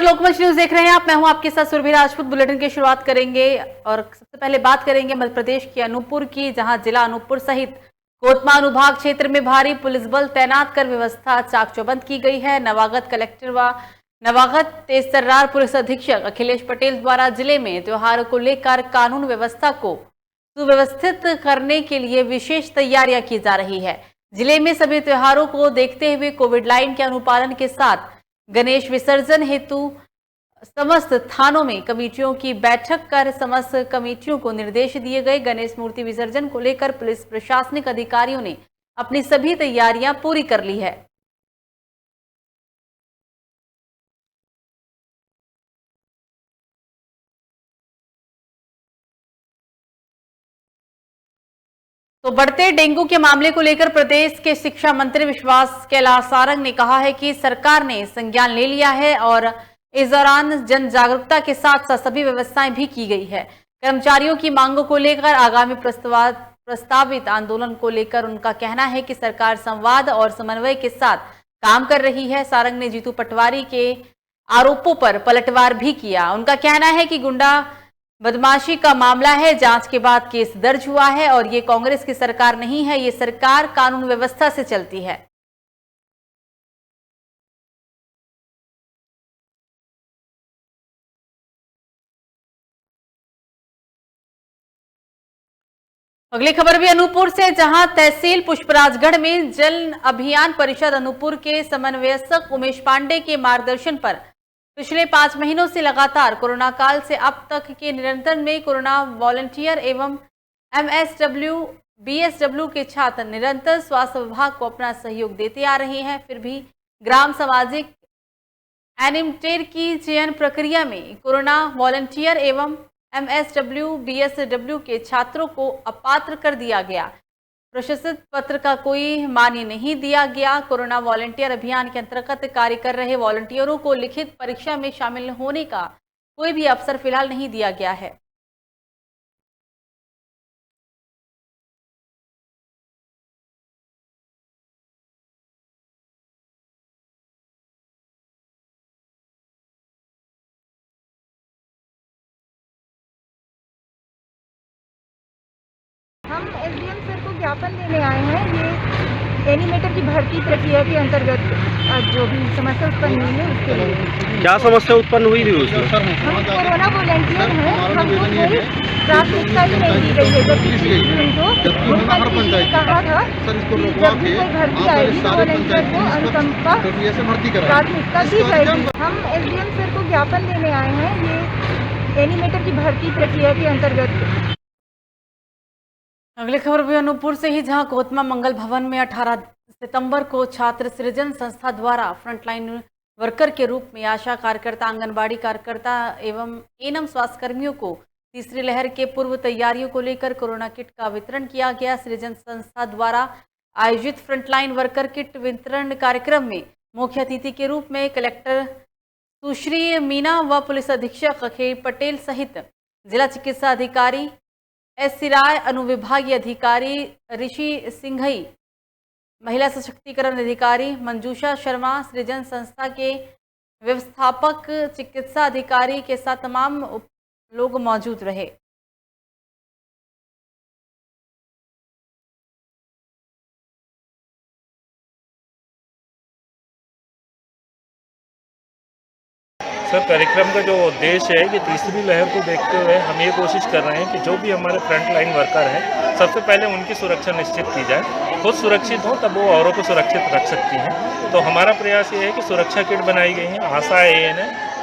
लोकमंच news देख रहे हैं आप। मैं हूं आपके साथ सुरभि राजपूत। बुलेटिन की शुरुआत करेंगे और सबसे पहले बात करेंगे मध्य प्रदेश के अनूपपुर की, जहां जिला अनूपपुर सहित कोतमा अनुभाग क्षेत्र में भारी पुलिस बल तैनात कर व्यवस्था चाक चौबंद की गई है। नवागत कलेक्टर व नवागत तेज तर्रार पुलिस अधीक्षक अखिलेश पटेल द्वारा जिले में त्योहारों को लेकर कानून व्यवस्था को सुव्यवस्थित करने के लिए विशेष तैयारियां की जा रही है। जिले में सभी त्योहारों को देखते हुए कोविड लाइन के अनुपालन के साथ गणेश विसर्जन हेतु समस्त थानों में कमेटियों की बैठक कर समस्त कमेटियों को निर्देश दिए गए। गणेश मूर्ति विसर्जन को लेकर पुलिस प्रशासनिक अधिकारियों ने अपनी सभी तैयारियां पूरी कर ली है। तो बढ़ते डेंगू के मामले को लेकर प्रदेश के शिक्षा मंत्री विश्वास कैलाश सारंग ने कहा है कि सरकार ने संज्ञान ले लिया है और इस दौरान जन जागरूकता के साथ साथ सभी व्यवस्थाएं भी की गई है। कर्मचारियों की मांगों को लेकर आगामी प्रस्तावित आंदोलन को लेकर उनका कहना है कि सरकार संवाद और समन्वय के साथ काम कर रही है। सारंग ने जीतू पटवारी के आरोपों पर पलटवार भी किया। उनका कहना है कि गुंडा बदमाशी का मामला है, जांच के बाद केस दर्ज हुआ है और ये कांग्रेस की सरकार नहीं है, ये सरकार कानून व्यवस्था से चलती है। अगली खबर भी अनूपपुर से, जहां तहसील पुष्पराजगढ़ में जल अभियान परिषद अनूपपुर के समन्वयक उमेश पांडे के मार्गदर्शन पर पिछले 5 महीनों से लगातार कोरोना काल से अब तक के निरंतर में कोरोना वॉलंटियर एवं MSW BSW के छात्र निरंतर स्वास्थ्य विभाग को अपना सहयोग देते आ रहे हैं। फिर भी ग्राम सामाजिक एनिमेटर की चयन प्रक्रिया में कोरोना वॉलंटियर एवं MSW BSW के छात्रों को अपात्र कर दिया गया। प्रशस्ति पत्र का कोई मान्य नहीं दिया गया। कोरोना वॉलंटियर अभियान के अंतर्गत कार्य कर रहे वॉलंटियरों को लिखित परीक्षा में शामिल होने का कोई भी अवसर फिलहाल नहीं दिया गया है। हम SDM सर को ज्ञापन देने आए हैं। ये एनिमेटर की भर्ती प्रक्रिया के अंतर्गत जो भी समस्या उत्पन्न हुई है उसके लिए। क्या समस्या उत्पन्न हुई थी उसमें? हम कोरोना वॉलंटियर हैं, हमको कोई प्राथमिकता ही नहीं दी गई है। जब मुख्यमंत्री ने कहा था कि जब भी कोई भर्ती आएगी तो वॉलंटियर को अनुकंपा प्राथमिकता दी जाएगी। हम SDM सर को ज्ञापन देने आए हैं। ये एनिमेटर की भर्ती प्रक्रिया के अंतर्गत। अगली खबर भी अनूपपुर से ही, जहां कोतमा मंगल भवन में 18 सितंबर को छात्र सृजन संस्था द्वारा फ्रंटलाइन वर्कर के रूप में आशा कार्यकर्ता, आंगनबाड़ी कार्यकर्ता एवं एनम स्वास्थ्यकर्मियों को तीसरी लहर के पूर्व तैयारियों को लेकर कोरोना किट का वितरण किया गया। सृजन संस्था द्वारा आयोजित फ्रंटलाइन वर्कर किट वितरण कार्यक्रम में मुख्य अतिथि के रूप में कलेक्टर सुश्री मीना व पुलिस अधीक्षक अखिलेश पटेल सहित जिला चिकित्सा अधिकारी SC राय, अनुविभागीय अधिकारी ऋषि सिंघई, महिला सशक्तिकरण अधिकारी मंजूषा शर्मा, सृजन संस्था के व्यवस्थापक चिकित्सा अधिकारी के साथ तमाम लोग मौजूद रहे। सर, कार्यक्रम का जो उद्देश्य है कि तीसरी लहर को देखते हुए हम ये कोशिश कर रहे हैं कि जो भी हमारे फ्रंट लाइन वर्कर हैं, सबसे पहले उनकी सुरक्षा निश्चित की जाए। खुद सुरक्षित हो तब वो औरों को सुरक्षित रख सकती हैं। तो हमारा प्रयास ये है कि सुरक्षा किट बनाई गई है आशा AN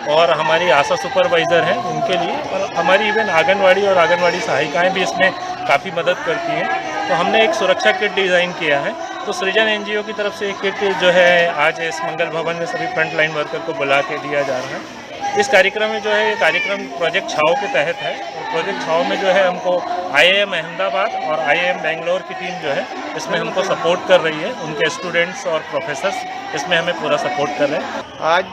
और हमारी आशा सुपरवाइज़र हैं उनके लिए, और हमारी इवन आंगनवाड़ी और आंगनवाड़ी सहायिकाएँ भी इसमें काफ़ी मदद करती हैं। तो हमने एक सुरक्षा किट डिज़ाइन किया है। तो सृजन NGO की तरफ से एक किट जो है आज इस मंगल भवन में सभी फ्रंट लाइन वर्कर को बुला के दिया जा रहा है। इस कार्यक्रम में जो है ये कार्यक्रम प्रोजेक्ट छाव के तहत है। और प्रोजेक्ट छाव में जो है हमको IIM अहमदाबाद और IIM बेंगलोर की टीम जो है इसमें हमको सपोर्ट कर रही है। उनके स्टूडेंट्स और प्रोफेसर्स इसमें हमें पूरा सपोर्ट कर रहे हैं। आज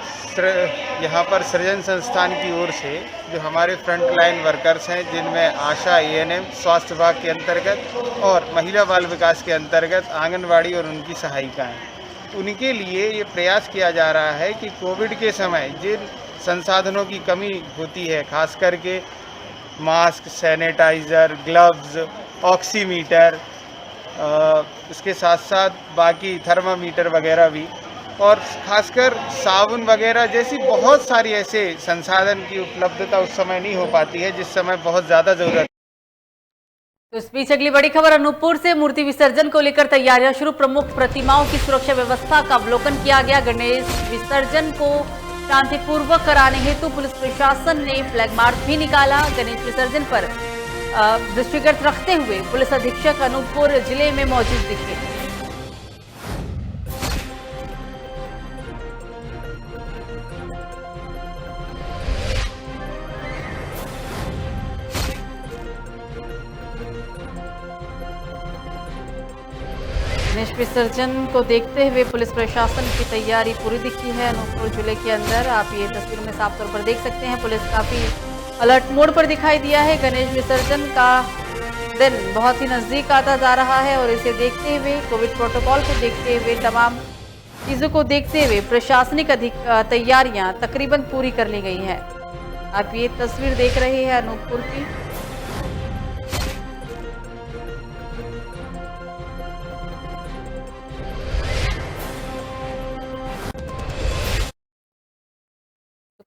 यहाँ पर सृजन संस्थान की ओर से जो हमारे फ्रंट लाइन वर्कर्स हैं, जिनमें आशा ANM स्वास्थ्य विभाग के अंतर्गत और महिला बाल विकास के अंतर्गत आंगनवाड़ी और उनकी सहायिकाएँ, उनके लिए ये प्रयास किया जा रहा है कि कोविड के समय जिन संसाधनों की कमी होती है, खास करके मास्क, सैनिटाइज़र, ग्लव्स, ऑक्सीमीटर, इसके साथ साथ बाकी थर्मामीटर वगैरह भी, और खासकर साबुन वगैरह जैसी बहुत सारी ऐसे संसाधन की उपलब्धता उस समय नहीं हो पाती है जिस समय बहुत ज़्यादा ज़रूरत। तो इस बीच अगली बड़ी खबर, अनूपपुर से मूर्ति विसर्जन को लेकर तैयारियां शुरू। प्रमुख प्रतिमाओं की सुरक्षा व्यवस्था का अवलोकन किया गया। गणेश विसर्जन को शांतिपूर्वक कराने हेतु पुलिस प्रशासन ने फ्लैग मार्च भी निकाला। गणेश विसर्जन पर दृष्टिगत रखते हुए पुलिस अधीक्षक अनूपपुर जिले में मौजूद दिखे। गणेश विसर्जन को देखते हुए पुलिस प्रशासन की तैयारी पूरी दिखी है अनूपपुर जिले के अंदर। आप ये तस्वीर में साफ तौर पर देख सकते हैं, पुलिस काफी अलर्ट मोड पर दिखाई दिया है। गणेश विसर्जन का दिन बहुत ही नजदीक आता जा रहा है और इसे देखते हुए, कोविड प्रोटोकॉल को देखते हुए, तमाम चीजों को देखते हुए प्रशासनिक तैयारियां तकरीबन पूरी कर ली गई है। आप ये तस्वीर देख रहे हैं अनूपपुर की।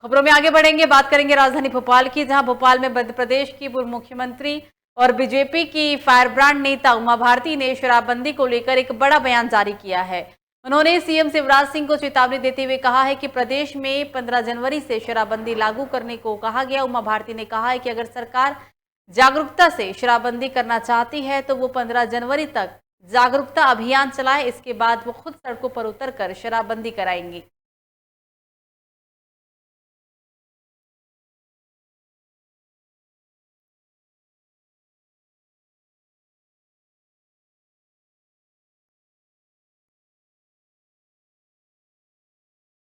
खबरों में आगे बढ़ेंगे, बात करेंगे राजधानी भोपाल की, जहां भोपाल में मध्य प्रदेश की पूर्व मुख्यमंत्री और बीजेपी की फायरब्रांड नेता उमा भारती ने शराबबंदी को लेकर एक बड़ा बयान जारी किया है। उन्होंने सीएम शिवराज सिंह को चेतावनी देते हुए कहा है कि प्रदेश में 15 जनवरी से शराबबंदी लागू करने को कहा गया। उमा भारती ने कहा है कि अगर सरकार जागरूकता से शराबबंदी करना चाहती है तो वो 15 जनवरी तक जागरूकता अभियान चलाए, इसके बाद वो खुद सड़कों पर उतरकर शराबबंदी कराएंगी।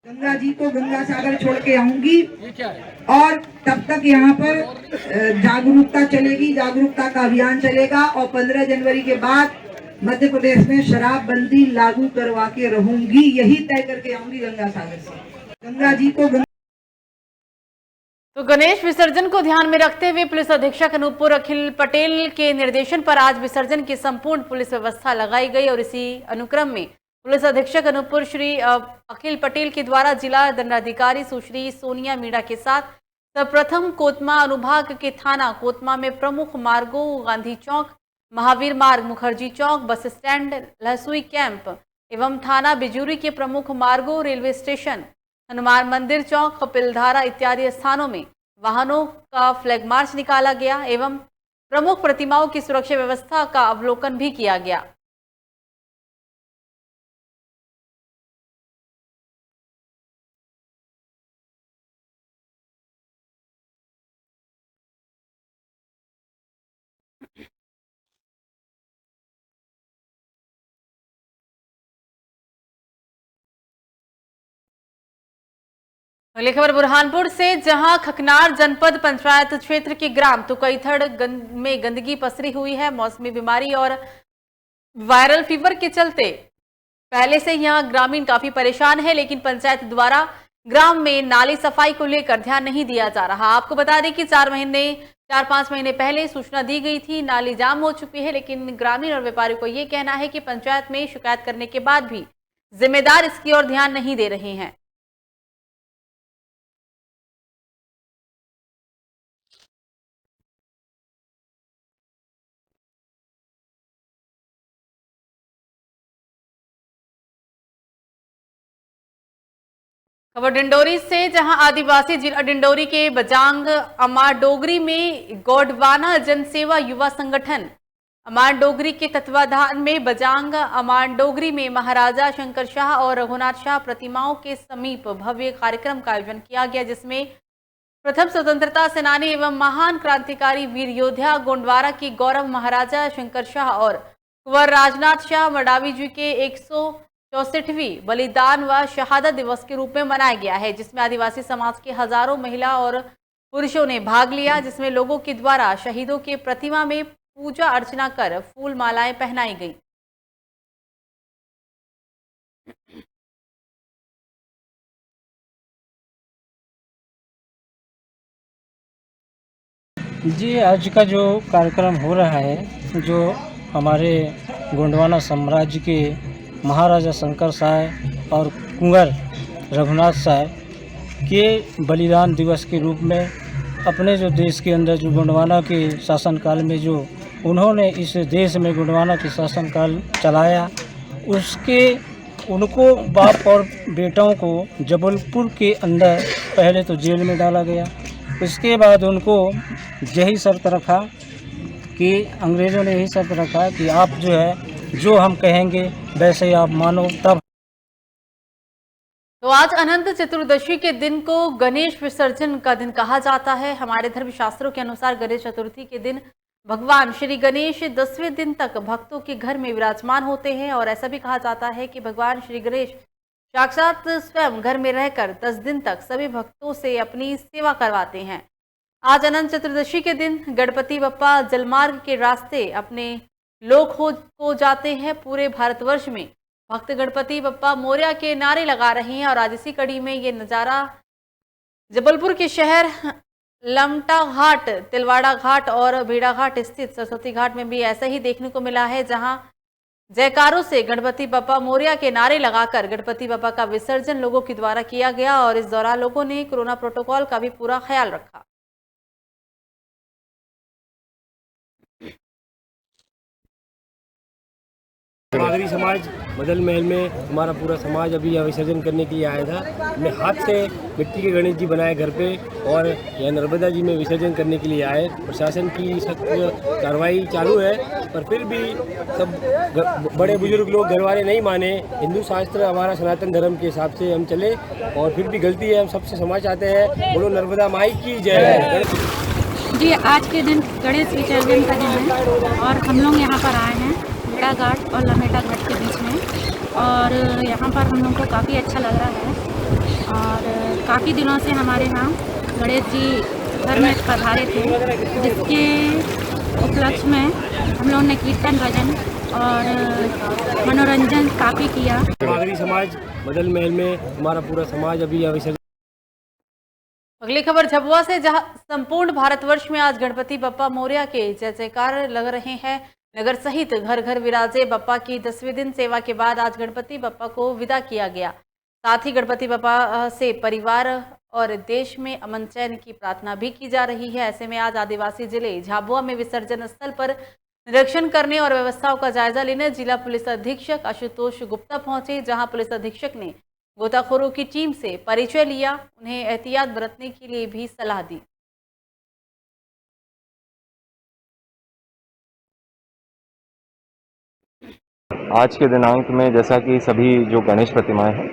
गंगा जी को गंगा सागर छोड़ के आऊंगी और तब तक यहाँ पर जागरूकता चलेगी, जागरूकता का अभियान चलेगा और 15 जनवरी के बाद मध्य प्रदेश में शराबबंदी लागू करवा के रहूंगी, यही तय करके आऊंगी गंगा सागर से। गंगा जी को तो गणेश विसर्जन को ध्यान में रखते हुए पुलिस अधीक्षक अनूपपुर अखिल पटेल के निर्देशन पर आज विसर्जन की संपूर्ण पुलिस व्यवस्था लगाई गई और इसी अनुक्रम में पुलिस अधीक्षक अनूपपुर श्री अखिल पटेल के द्वारा जिला दंडाधिकारी सुश्री सोनिया मीणा के साथ सर्वप्रथम कोतमा अनुभाग के थाना कोतमा में प्रमुख मार्गों गांधी चौक, महावीर मार्ग, मुखर्जी चौक, बस स्टैंड, लहसुई कैंप एवं थाना बिजूरी के प्रमुख मार्गों, रेलवे स्टेशन, हनुमान मंदिर चौक, कपिलधारा इत्यादि स्थानों में वाहनों का फ्लैग मार्च निकाला गया एवं प्रमुख प्रतिमाओं की सुरक्षा व्यवस्था का अवलोकन भी किया गया। अगली खबर बुरहानपुर से, जहां खकनार जनपद पंचायत क्षेत्र के ग्राम तुकईथड़ में गंदगी पसरी हुई है। मौसमी बीमारी और वायरल फीवर के चलते पहले से यहां ग्रामीण काफी परेशान है, लेकिन पंचायत द्वारा ग्राम में नाली सफाई को लेकर ध्यान नहीं दिया जा रहा। आपको बता दें कि 4-5 महीने पहले सूचना दी गई थी, नाली जाम हो चुकी है, लेकिन ग्रामीण और व्यापारियों को ये कहना है कि पंचायत में शिकायत करने के बाद भी जिम्मेदार इसकी ओर ध्यान नहीं दे रहे हैं। खबर डिंडोरी से, जहां आदिवासी जिला डिंडोरी के बजांग अमाडोगरी में गोंडवाना जनसेवा युवा संगठन अमाडोगरी के तत्वाधान में बजांग अमाडोगरी में महाराजा शंकर शाह और रघुनाथ शाह प्रतिमाओं के समीप भव्य कार्यक्रम का आयोजन किया गया, जिसमें प्रथम स्वतंत्रता सेनानी एवं महान क्रांतिकारी वीर योद्धा गोंडवाना की गौरव महाराजा शंकर शाह और कुंवर राजनाथ शाह मडावी जी के 164वीं बलिदान व शहादत दिवस के रूप में मनाया गया है, जिसमें आदिवासी समाज के हजारों महिला और पुरुषों ने भाग लिया, जिसमें लोगों के द्वारा शहीदों के प्रतिमा में पूजा अर्चना कर फूल मालाएं पहनाई गई। जी, आज का जो कार्यक्रम हो रहा है, जो हमारे गोंडवाना साम्राज्य के महाराजा शंकर साय और कुंवर रघुनाथ साय के बलिदान दिवस के रूप में अपने जो देश के अंदर जो गोंडवाना के शासनकाल में जो उन्होंने इस देश में गोंडवाना के शासनकाल चलाया, उसके उनको बाप और बेटों को जबलपुर के अंदर पहले तो जेल में डाला गया। उसके बाद उनको यही शर्त रखा कि अंग्रेज़ों ने यही शर्त रखा कि आप जो है जो हम कहेंगे वैसे ही आप मानो, तब। तो आज अनंत चतुर्दशी के दिन को गणेश विसर्जन का दिन कहा जाता है। हमारे धर्मशास्त्रों के अनुसार गणेश चतुर्थी के दिन भगवान श्री गणेश 10वें दिन तक भक्तों के घर में विराजमान होते हैं और ऐसा भी कहा जाता है कि भगवान श्री गणेश साक्षात स्वयं घर में रहकर 10 दिन तक सभी भक्तों से अपनी सेवा करवाते हैं। आज अनंत चतुर्दशी के दिन गणपति बप्पा जलमार्ग के रास्ते अपने लोक हो जाते हैं। पूरे भारतवर्ष में भक्त गणपति बप्पा मोरया के नारे लगा रहे हैं और आज इसी कड़ी में ये नज़ारा जबलपुर के शहर लमटा घाट, तिलवाड़ा घाट और भेड़ा घाट स्थित सरस्वती घाट में भी ऐसा ही देखने को मिला है, जहां जयकारों से गणपति बप्पा मोरया के नारे लगाकर गणपति बप्पा का विसर्जन लोगों के द्वारा किया गया और इस दौरान लोगों ने कोरोना प्रोटोकॉल का भी पूरा ख्याल रखा। नागरी समाज बदल महल में हमारा पूरा समाज अभी यहाँ विसर्जन करने के लिए आया था। मैं हाथ से मिट्टी के गणेश जी बनाए घर पे और यहाँ नर्मदा जी में विसर्जन करने के लिए आए। प्रशासन की सख्त कार्रवाई चालू है, पर फिर भी सब बड़े बुजुर्ग लोग घर वाले नहीं माने। हिंदू शास्त्र हमारा सनातन धर्म के हिसाब से हम चले और फिर भी गलती है, हम सबसे क्षमा चाहते हैं। बोलो नर्मदा माई की जय। जी, आज के दिन गणेश विसर्जन का दिन है और हम लोग यहाँ पर आए हैं भेड़ा घाट और लमेटा घाट के बीच में और यहाँ पर हम लोग को काफ़ी अच्छा लग रहा है और काफ़ी दिनों से हमारे यहाँ गणेश जी घर में पधारे थे, जिसके उपलक्ष्य में हम लोगों ने कीर्तन भजन और मनोरंजन काफ़ी किया। नागरी समाज बदल महल में हमारा पूरा समाज अभी यहाँ विसर्जन। अगली खबर झाबुआ से, जहां संपूर्ण भारतवर्ष में आज गणपति बप्पा मोरया के जय जयकार लग रहे हैं। नगर सहित घर घर विराजे बप्पा की 10वें दिन सेवा के बाद आज गणपति बप्पा को विदा किया गया। साथ ही गणपति बप्पा से परिवार और देश में अमन चैन की प्रार्थना भी की जा रही है। ऐसे में आज आदिवासी जिले झाबुआ में विसर्जन स्थल पर निरीक्षण करने और व्यवस्थाओं का जायजा लेने जिला पुलिस अधीक्षक आशुतोष गुप्ता पहुंचे, जहां पुलिस अधीक्षक ने गोताखोरों की टीम से परिचय लिया, उन्हें एहतियात बरतने के लिए भी सलाह दी। आज के दिनांक में जैसा कि सभी जो गणेश प्रतिमाएं हैं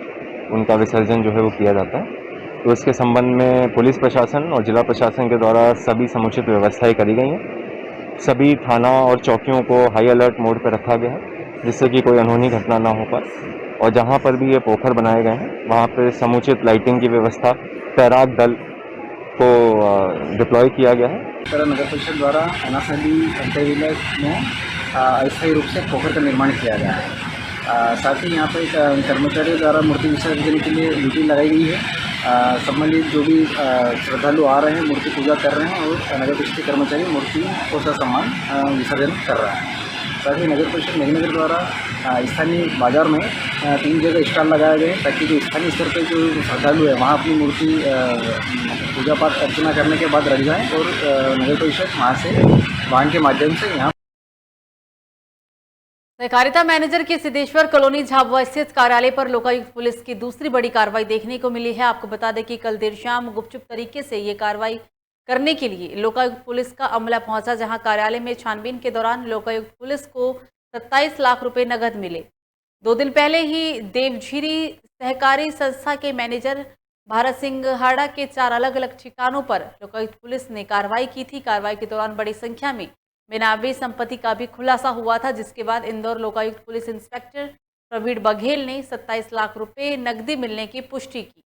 उनका विसर्जन जो है वो किया जाता है, तो इसके संबंध में पुलिस प्रशासन और जिला प्रशासन के द्वारा सभी समुचित व्यवस्थाएं करी गई हैं। सभी थाना और चौकियों को हाई अलर्ट मोड पर रखा गया है, जिससे कि कोई अनहोनी घटना ना हो पाए। और जहां पर भी ये पोखर बनाए गए हैं वहां पर समुचित लाइटिंग की व्यवस्था, तैराक दल को डिप्लॉय किया गया है। नगर परिषद द्वारा अनास नदी अंतर्विलय में अस्थायी रूप से पोखर का निर्माण किया गया है। साथ ही यहाँ पर कर्मचारियों द्वारा मूर्ति विसर्जन के लिए ड्यूटी लगाई गई है। संबंधित जो भी श्रद्धालु आ रहे हैं, मूर्ति पूजा कर रहे हैं और नगर परिषद के कर्मचारी मूर्ति को ससम्मान विसर्जन कर रहा है। साथ ही नगर परिषद मेघनगर द्वारा स्थानीय बाजार में 3 जगह स्टॉल लगाए गए ताकि जो स्थानीय स्तर पर जो श्रद्धालु है वहाँ अपनी मूर्ति पूजा पाठ अर्चना करने के बाद रख जाएँ और नगर परिषद वहाँ से वाहन के माध्यम से यहाँ। सहकारिता मैनेजर के सिद्धेश्वर कॉलोनी झाबुआ स्थित कार्यालय पर लोकायुक्त पुलिस की दूसरी बड़ी कार्रवाई देखने को मिली है। आपको बता दें कि कल देर शाम गुपचुप तरीके से ये कार्रवाई करने के लिए लोकायुक्त पुलिस का अमला पहुंचा, जहां कार्यालय में छानबीन के दौरान लोकायुक्त पुलिस को 27 लाख रुपए नगद मिले। 2 दिन पहले ही देवझीरी सहकारी संस्था के मैनेजर भारत सिंह हाड़ा के 4 अलग अलग ठिकानों पर लोकायुक्त पुलिस ने कार्रवाई की थी। कार्रवाई के दौरान बड़ी संख्या में बेनामी संपत्ति का भी खुलासा हुआ था, जिसके बाद इंदौर लोकायुक्त पुलिस इंस्पेक्टर प्रवीण बघेल ने 27 लाख रुपए नकदी मिलने की पुष्टि की।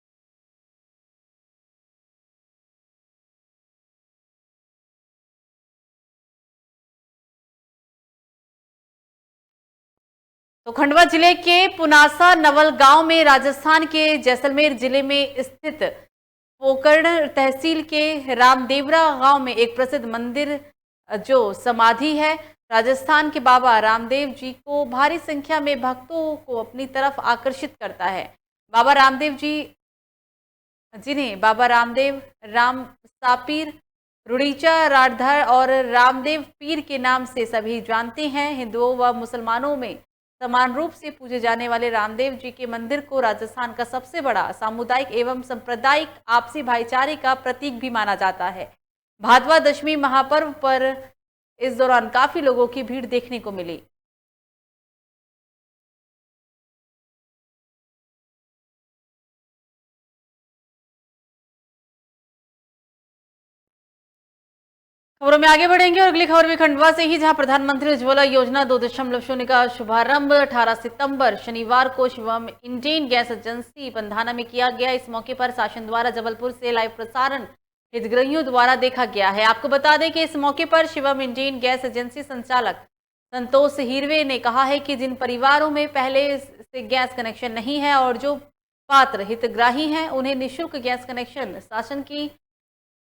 तो खंडवा जिले के पुनासा नवल गांव में राजस्थान के जैसलमेर जिले में स्थित पोकरण तहसील के रामदेवरा गांव में एक प्रसिद्ध मंदिर जो समाधि है, राजस्थान के बाबा रामदेव जी को भारी संख्या में भक्तों को अपनी तरफ आकर्षित करता है। बाबा रामदेव जी, जिन्हें बाबा रामदेव, राम सापीर, रुड़ीचा राठधर और रामदेव पीर के नाम से सभी जानते हैं, हिंदुओं व मुसलमानों में समान रूप से पूजे जाने वाले रामदेव जी के मंदिर को राजस्थान का सबसे बड़ा सामुदायिक एवं सांप्रदायिक आपसी भाईचारे का प्रतीक भी माना जाता है। भादवा दशमी महापर्व पर इस दौरान काफी लोगों की भीड़ देखने को मिली। खबरों में आगे बढ़ेंगे और अगली खबर भी खंडवा से ही, जहां प्रधानमंत्री उज्ज्वला योजना 2.0 का शुभारंभ 18 सितंबर शनिवार को शिवम इंडेन गैस एजेंसी पंधाना में किया गया। इस मौके पर शासन द्वारा जबलपुर से लाइव प्रसारण हितग्राहियों द्वारा देखा गया है। आपको बता दें कि इस मौके पर शिवम इंडेन गैस एजेंसी संचालक संतोष हिरवे ने कहा है कि जिन परिवारों में पहले से गैस कनेक्शन नहीं है और जो पात्र हितग्राही हैं, उन्हें निःशुल्क गैस कनेक्शन शासन की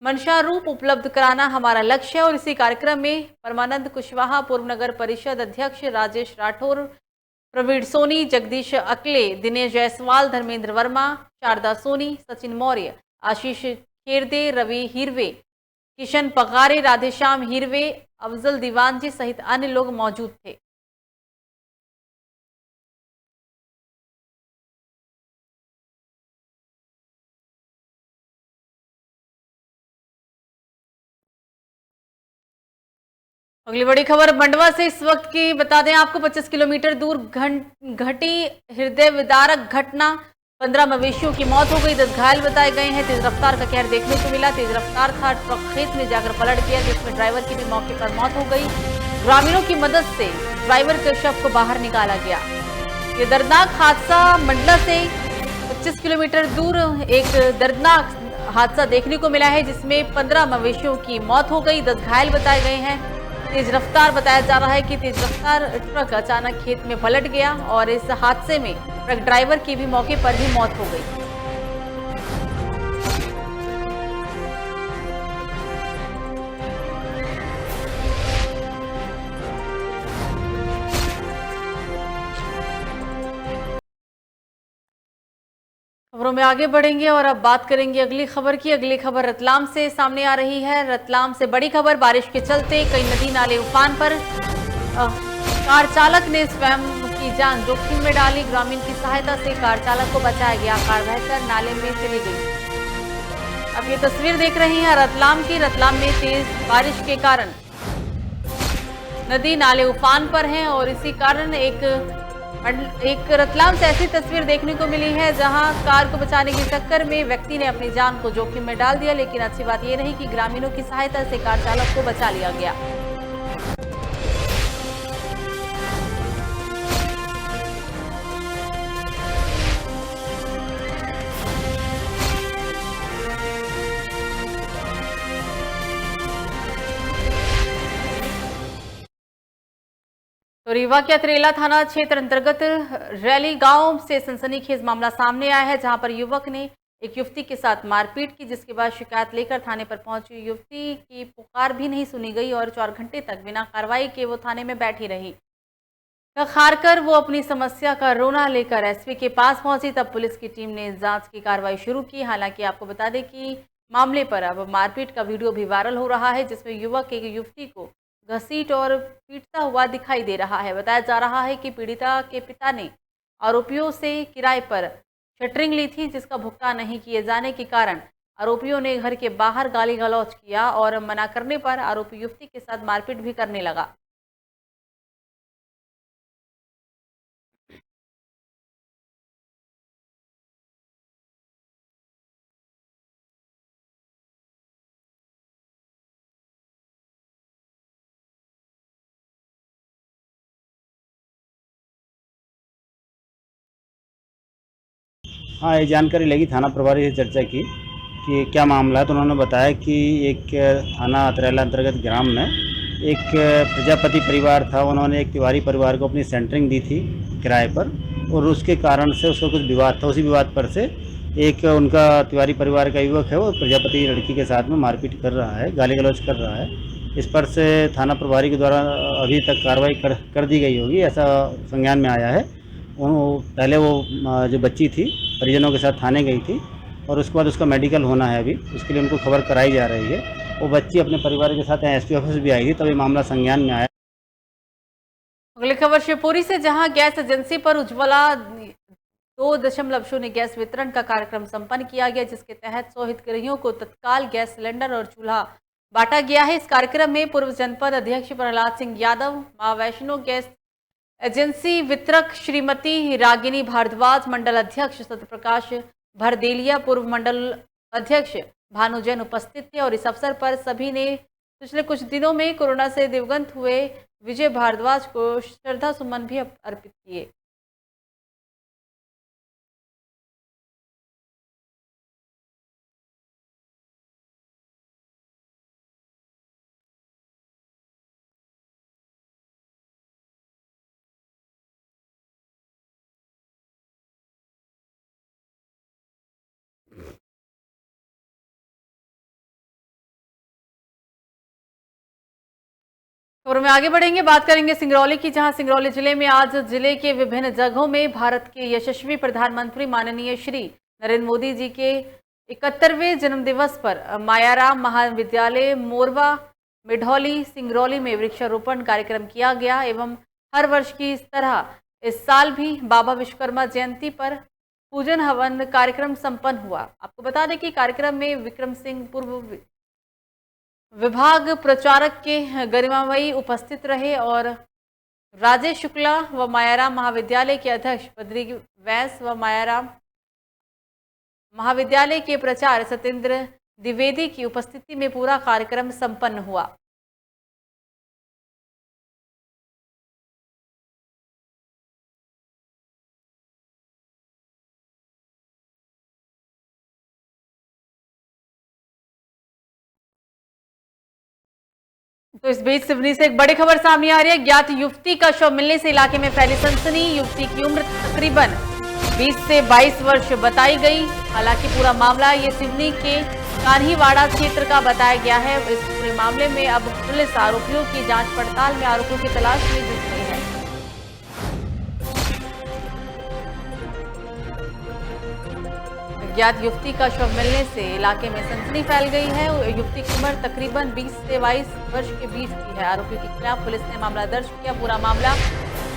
मंशा रूप उपलब्ध कराना हमारा लक्ष्य है। और इसी कार्यक्रम में परमानंद कुशवाहा, पूर्व नगर परिषद अध्यक्ष राजेश राठौर, प्रवीण सोनी, जगदीश अकले, दिनेश जायसवाल, धर्मेंद्र वर्मा, शारदा सोनी, सचिन मौर्य, आशीष खेरदे, रवि हिरवे, किशन पगारे, राधेश्याम हिरवे, अफजल दीवानजी सहित अन्य लोग मौजूद थे। अगली बड़ी खबर मंडवा से इस वक्त की बता दें आपको, 25 किलोमीटर दूर घटी हृदय विदारक घटना, 15 मवेशियों की मौत हो गई, 10 घायल बताए गए हैं। तेज रफ्तार का कहर देखने को मिला। तेज रफ्तार था ट्रक खेत में जाकर पलट गया, जिसमें ड्राइवर की भी मौके पर मौत हो गई। ग्रामीणों की मदद से ड्राइवर के शव को बाहर निकाला गया। ये दर्दनाक हादसा मंडला से 25 किलोमीटर दूर एक दर्दनाक हादसा देखने को मिला है, जिसमें 15 मवेशियों की मौत हो गई, 10 घायल बताए गए हैं। तेज रफ्तार बताया जा रहा है कि तेज रफ्तार ट्रक अचानक खेत में पलट गया और इस हादसे में ट्रक ड्राइवर की भी मौके पर ही मौत हो गई। खबरों में आगे बढ़ेंगे और अब बात करेंगे अगली खबर की। अगली खबर रतलाम से सामने आ रही है। रतलाम से बड़ी खबर, बारिश के चलते कई नदी नाले उफान पर, कार चालक ने स्वयं की जान जोखिम में डाली। ग्रामीण की सहायता से कार चालक को बचाया गया, कार बहकर नाले में चली गई। अब ये तस्वीर देख रही हैं रतलाम की। रतलाम में तेज बारिश के कारण नदी नाले उफान पर हैं और इसी कारण एक रतलाम से ऐसी तस्वीर देखने को मिली है, जहां कार को बचाने के चक्कर में व्यक्ति ने अपनी जान को जोखिम में डाल दिया। लेकिन अच्छी बात यह रही कि ग्रामीणों की सहायता से कार चालक को बचा लिया गया। तो रीवा के अतरेला थाना क्षेत्र अंतर्गत रैली गांव से सनसनीखेज मामला सामने आया है, जहां पर युवक ने एक युवती के साथ मारपीट की, जिसके बाद शिकायत लेकर थाने पर पहुंची युवती की पुकार भी नहीं सुनी गई और 4 घंटे तक बिना कार्रवाई के वो थाने में बैठी रही। थक हार कर वो अपनी समस्या का रोना लेकर एसपी के पास पहुंची। तब पुलिस की टीम ने जांच की कार्रवाई शुरू की। हालांकि आपको बता दें कि मामले पर अब मारपीट का वीडियो भी वायरल हो रहा है, जिसमें युवक एक युवती को घसीट और पीटता हुआ दिखाई दे रहा है। बताया जा रहा है कि पीड़िता के पिता ने आरोपियों से किराए पर शटरिंग ली थी, जिसका भुगतान नहीं किए जाने के कारण आरोपियों ने घर के बाहर गाली गलौज किया और मना करने पर आरोपी युवती के साथ मारपीट भी करने लगा। हाँ, ये जानकारी लगी, थाना प्रभारी से चर्चा की कि क्या मामला है। तो उन्होंने बताया कि एक थाना अतरेला अंतर्गत ग्राम में एक प्रजापति परिवार था, उन्होंने एक तिवारी परिवार को अपनी सेंटरिंग दी थी किराए पर और उसके कारण से उसका कुछ विवाद था। उसी विवाद पर से एक उनका तिवारी परिवार का युवक है, वो प्रजापति लड़की के साथ में मारपीट कर रहा है, गाली गलौज कर रहा है। इस पर से थाना प्रभारी के द्वारा अभी तक कार्रवाई कर दी गई होगी, ऐसा संज्ञान में आया है। पहले वो जो बच्ची थी परिजनों के साथ थाने गई थी और उसके बाद उसका मेडिकल होना है, अभी उसके लिए उनको खबर कराई जा रही है। वो बच्ची अपने परिवार के साथ एसपी ऑफिस भी आई थी, तब ये मामला संज्ञान में आया। अगली खबर शिवपुरी से, जहां गैस एजेंसी पर उज्ज्वला 2.0 गैस वितरण का कार्यक्रम संपन्न किया गया, जिसके तहत 100 हितग्राहियों को तत्काल गैस सिलेंडर और चूल्हा बांटा गया है। इस कार्यक्रम में पूर्व जनपद अध्यक्ष प्रहलाद सिंह यादव, मां वैष्णो गैस एजेंसी वितरक श्रीमती रागिनी भारद्वाज, मंडल अध्यक्ष सत्यप्रकाश भरदेलिया, पूर्व मंडल अध्यक्ष भानु जैन उपस्थित थे। और इस अवसर पर सभी ने पिछले कुछ दिनों में कोरोना से दिवंगत हुए विजय भारद्वाज को श्रद्धा सुमन भी अर्पित किए। खबरों में आगे बढ़ेंगे, बात करेंगे सिंगरौली की, जहां सिंगरौली जिले में आज जिले के विभिन्न जगहों में भारत के यशस्वी प्रधानमंत्री माननीय श्री नरेंद्र मोदी जी के 71वें जन्मदिवस पर मायाराम महाविद्यालय मोरवा मिढौली सिंगरौली में वृक्षारोपण कार्यक्रम किया गया। एवं हर वर्ष की इस तरह इस साल भी बाबा विश्वकर्मा जयंती पर पूजन हवन कार्यक्रम संपन्न हुआ। आपको बता दें कि कार्यक्रम में विक्रम सिंह पूर्व विभाग प्रचारक के गरिमामयी उपस्थित रहे और राजेश शुक्ला व मायाराम महाविद्यालय के अध्यक्ष बद्री वैस व मायाराम महाविद्यालय के प्राचार्य सत्येंद्र द्विवेदी की उपस्थिति में पूरा कार्यक्रम संपन्न हुआ। तो इस बीच सिवनी से एक बड़ी खबर सामने आ रही है। ज्ञात युवती का शव मिलने से इलाके में फैली सनसनी। युवती की उम्र तकरीबन 20 से 22 वर्ष बताई गई। हालांकि पूरा मामला ये सिवनी के कान्हीवाड़ा क्षेत्र का बताया गया है। इस पूरे मामले में अब पुलिस आरोपियों की जांच पड़ताल में आरोपियों की तलाश में जुट गई है। ज्ञात युवती का शव मिलने से इलाके में सनसनी फैल गई है। युवती की उम्र तकरीबन 20 से 22 वर्ष के बीच की है। आरोपियों के खिलाफ पुलिस ने मामला दर्ज किया। पूरा मामला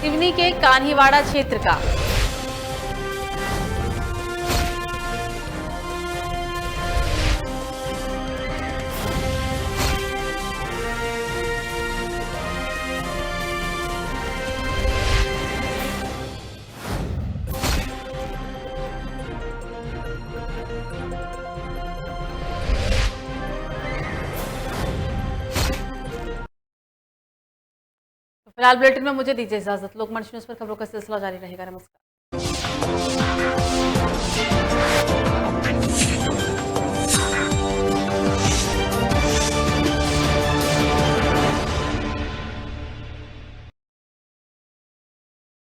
सिवनी के कान्हीवाड़ा क्षेत्र का। फिलहाल बुलेटिन में मुझे दीजिए इजाजत। लोकमंच न्यूज़ पर खबरों का सिलसिला जारी रहेगा। नमस्कार।